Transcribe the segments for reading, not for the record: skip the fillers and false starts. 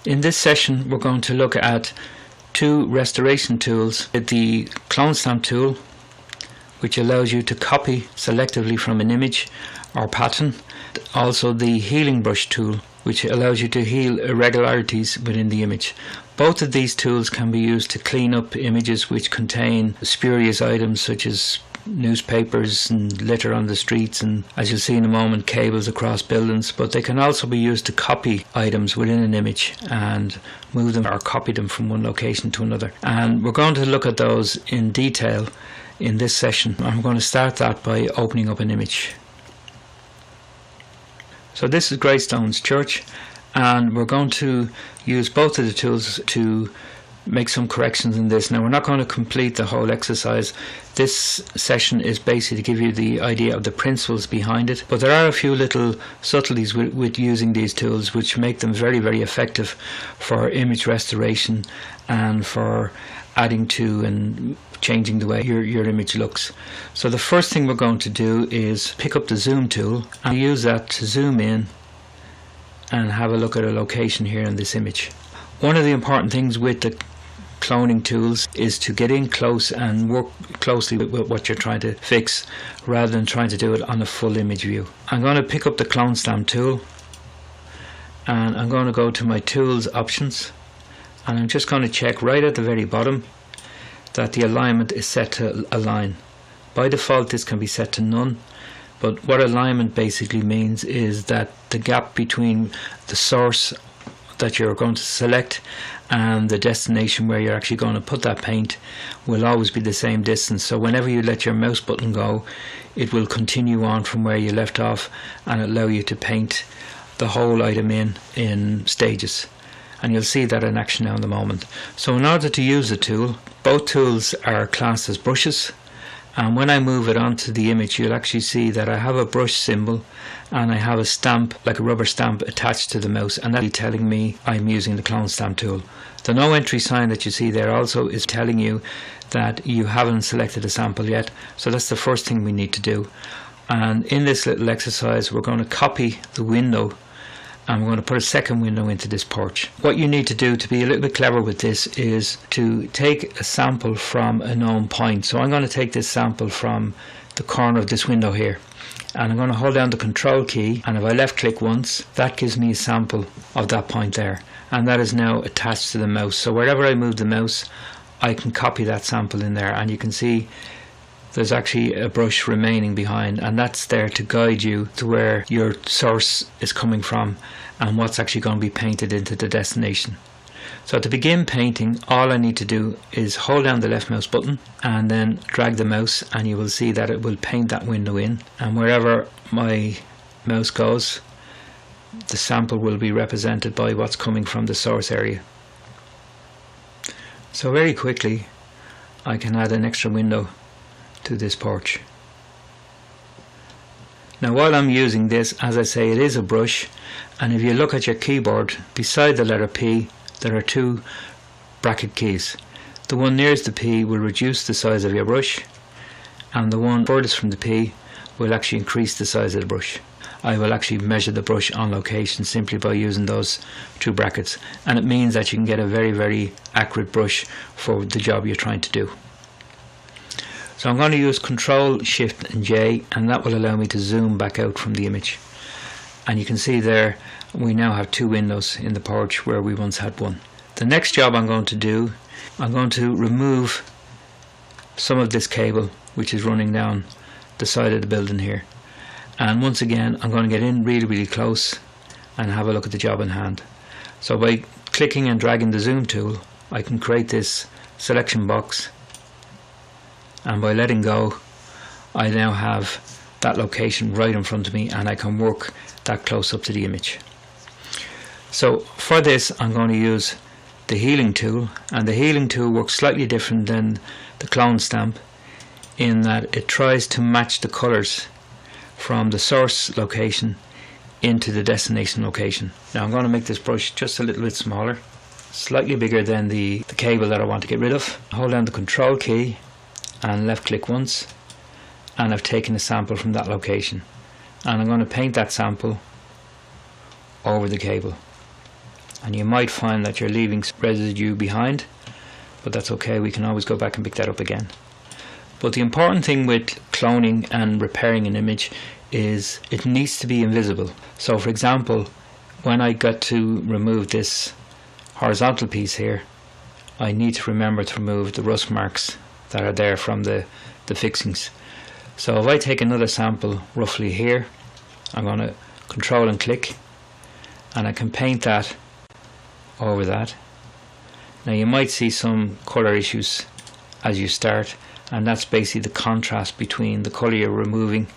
In this session we're going to look at two restoration tools. The clone stamp tool, which allows you to copy selectively from an image or pattern. Also the healing brush tool, which allows you to heal irregularities within the image. Both of these tools can be used to clean up images which contain spurious items such as newspapers and litter on the streets, and as you'll see in a moment, cables across buildings. But they can also be used to copy items within an image and move them or copy them from one location to another. And we're going to look at those in detail in this session. I'm going to start that by opening up an image. So this is Greystones Church, and we're going to use both of the tools to make some corrections in this. Now, we're not going to complete the whole exercise. This session is basically to give you the idea of the principles behind it, but there are a few little subtleties with using these tools which make them very, very effective for image restoration and for adding to and changing the way your image looks. So the first thing we're going to do is pick up the zoom tool and use that to zoom in and have a look at a location here in this image. One of the important things with the cloning tools is to get in close and work closely with what you're trying to fix rather than trying to do it on a full image view. I'm going to pick up the clone stamp tool and I'm going to go to my tools options, and I'm just going to check right at the very bottom that the alignment is set to align. By default this can be set to none, but what alignment basically means is that the gap between the source that you're going to select and the destination where you're actually going to put that paint will always be the same distance. So whenever you let your mouse button go, it will continue on from where you left off and allow you to paint the whole item in stages. And you'll see that in action now in the moment. So in order to use the tool, both tools are classed as brushes, and when I move it onto the image you'll actually see that I have a brush symbol and I have a stamp, like a rubber stamp, attached to the mouse, and that's telling me I'm using the clone stamp tool. The no entry sign that you see there also is telling you that you haven't selected a sample yet, so that's the first thing we need to do. And in this little exercise we're going to copy the window and we're going to put a second window into this porch. What you need to do to be a little bit clever with this is to take a sample from a known point. So I'm going to take this sample from the corner of this window here, and I'm going to hold down the control key, and if I left click once, that gives me a sample of that point there, and that is now attached to the mouse. So wherever I move the mouse I can copy that sample in there, and you can see there's actually a brush remaining behind, and that's there to guide you to where your source is coming from and what's actually going to be painted into the destination. So to begin painting, all I need to do is hold down the left mouse button and then drag the mouse, and you will see that it will paint that window in, and wherever my mouse goes the sample will be represented by what's coming from the source area. So very quickly I can add an extra window to this porch. Now while I'm using this, as I say, it is a brush, and if you look at your keyboard, beside the letter P there are two bracket keys. The one nearest the P will reduce the size of your brush, and the one furthest from the P will actually increase the size of the brush. I will actually measure the brush on location simply by using those two brackets, and it means that you can get a very, very accurate brush for the job you're trying to do. So I'm going to use Control, Shift and J, and that will allow me to zoom back out from the image. And you can see there we now have two windows in the porch where we once had one. The next job I'm going to do, I'm going to remove some of this cable which is running down the side of the building here. And once again I'm going to get in really, really close and have a look at the job in hand. So by clicking and dragging the zoom tool I can create this selection box, and by letting go I now have that location right in front of me and I can work that close up to the image. So for this I'm going to use the healing tool, and the healing tool works slightly different than the clone stamp in that it tries to match the colours from the source location into the destination location. Now I'm going to make this brush just a little bit smaller, slightly bigger than the cable that I want to get rid of. Hold down the control key and left click once, and I've taken a sample from that location, and I'm going to paint that sample over the cable. and you might find that you're leaving residue behind, but that's okay, we can always go back and pick that up again. But the important thing with cloning and repairing an image is it needs to be invisible. So for example, when I got to remove this horizontal piece here, I need to remember to remove the rust marks that are there from the fixings. So if I take another sample roughly here, I'm going to control and click, and I can paint that over that. Now you might see some color issues as you start, and that's basically the contrast between the color you're removing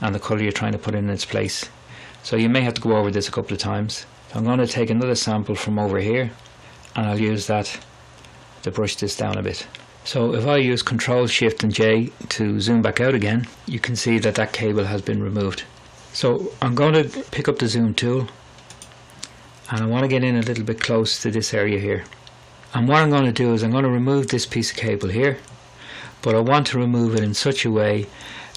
and the color you're trying to put in its place. So you may have to go over this a couple of times. So I'm going to take another sample from over here, and I'll use that to brush this down a bit. So if I use Control Shift and J to zoom back out again, you can see that that cable has been removed. So I'm going to pick up the zoom tool, and I want to get in a little bit close to this area here. And what I'm going to do is I'm going to remove this piece of cable here, but I want to remove it in such a way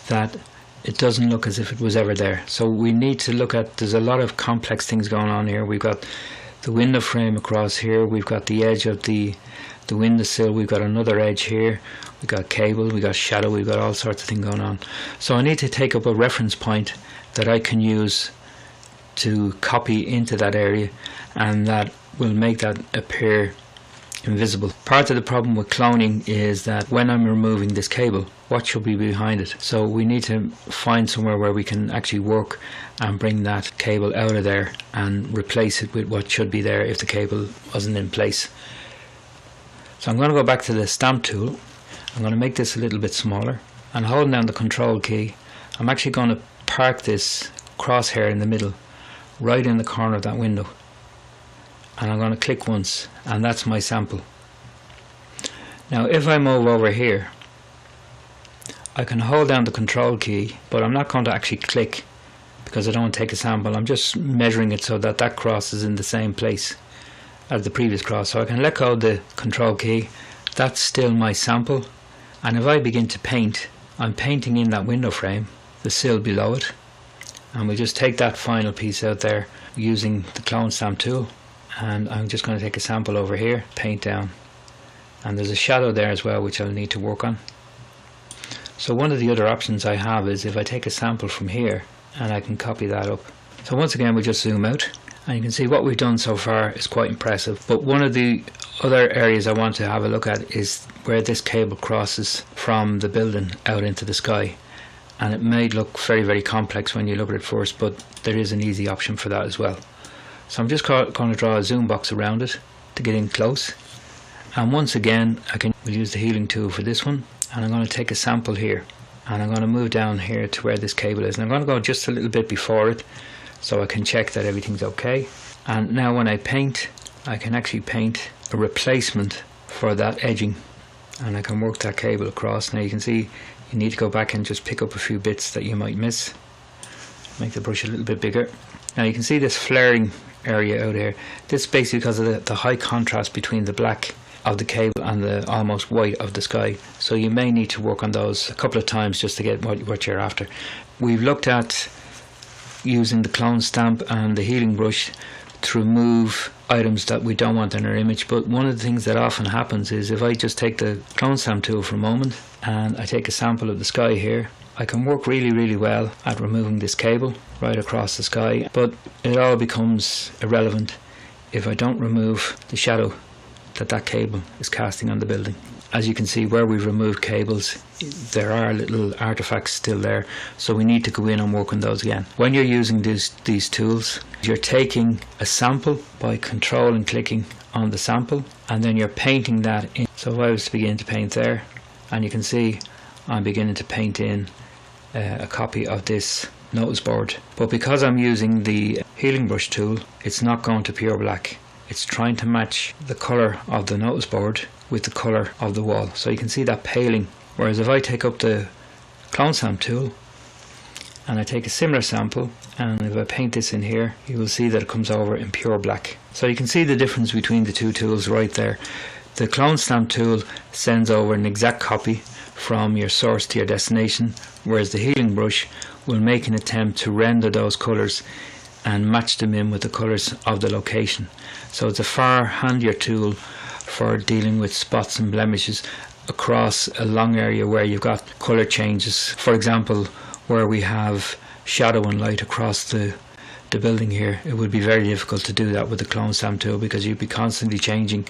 that it doesn't look as if it was ever there. So we need to look at, there's a lot of complex things going on here. We've got the window frame across here, we've got the edge of the windowsill, we've got another edge here, we've got cable, we've got shadow, we've got all sorts of things going on. So I need to take up a reference point that I can use to copy into that area, and that will make that appear invisible. Part of the problem with cloning is that when I'm removing this cable, what should be behind it? So we need to find somewhere where we can actually work and bring that cable out of there and replace it with what should be there if the cable wasn't in place. So I'm going to go back to the stamp tool. I'm going to make this a little bit smaller, and holding down the Control key, I'm actually going to park this crosshair in the middle, right in the corner of that window, and I'm going to click once, and that's my sample. Now if I move over here, I can hold down the Control key, but I'm not going to actually click because I don't want to take a sample. I'm just measuring it so that that cross is in the same place as the previous cross. So I can let go of the Control key. That's still my sample, and if I begin to paint, I'm painting in that window frame, the sill below it, and we just take that final piece out there using the clone stamp tool, and I'm just going to take a sample over here, paint down, and there's a shadow there as well which I'll need to work on. So one of the other options I have is if I take a sample from here and I can copy that up. So once again we just zoom out, and you can see what we've done so far is quite impressive. But one of the other areas I want to have a look at is where this cable crosses from the building out into the sky, and it may look very, very complex when you look at it first, but there is an easy option for that as well. So I'm just going to draw a zoom box around it to get in close, and once again we'll use the healing tool for this one, and I'm going to take a sample here, and I'm going to move down here to where this cable is, and I'm going to go just a little bit before it so I can check that everything's okay. And now when I paint, I can actually paint a replacement for that edging, and I can work that cable across. Now you can see you need to go back and just pick up a few bits that you might miss, make the brush a little bit bigger. Now you can see this flaring area out here. This is basically because of the high contrast between the black of the cable and the almost white of the sky, so you may need to work on those a couple of times just to get what you're after. We've looked at using the clone stamp and the healing brush to remove items that we don't want in our image, but one of the things that often happens is if I just take the clone stamp tool for a moment and I take a sample of the sky here, I can work really, really well at removing this cable right across the sky, but it all becomes irrelevant if I don't remove the shadow that cable is casting on the building. As you can see, where we've removed cables, there are little artifacts still there, so we need to go in and work on those again. When you're using these tools, you're taking a sample by control and clicking on the sample, and then you're painting that in. So if I was to begin to paint there, and you can see I'm beginning to paint in a copy of this notice board, but because I'm using the healing brush tool, it's not going to pure black. It's trying to match the colour of the notice board with the colour of the wall, so you can see that paling. Whereas if I take up the clone stamp tool and I take a similar sample, and if I paint this in here, you will see that it comes over in pure black. So you can see the difference between the two tools right there. The clone stamp tool sends over an exact copy from your source to your destination, whereas the healing brush will make an attempt to render those colours and match them in with the colours of the location. So it's a far handier tool for dealing with spots and blemishes across a long area where you've got colour changes. For example, where we have shadow and light across the building here, it would be very difficult to do that with the clone stamp tool because you'd be constantly changing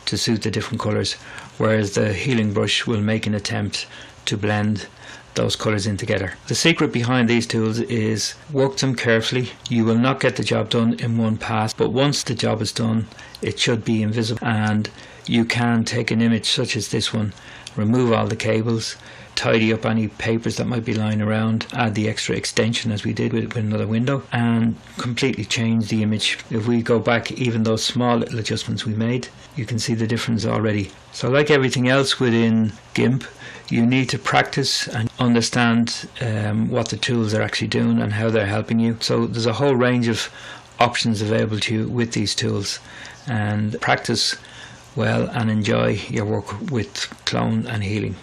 to suit the different colours, whereas the healing brush will make an attempt to blend those colours in together. The secret behind these tools is work them carefully. You will not get the job done in one pass, but once the job is done, it should be invisible, and you can take an image such as this one, remove all the cables, tidy up any papers that might be lying around, add the extra extension as we did with another window, and completely change the image. If we go back even those small little adjustments we made, you can see the difference already. So like everything else within GIMP, you need to practice and understand what the tools are actually doing and how they're helping you. So there's a whole range of options available to you with these tools, and practice well and enjoy your work with clone and healing.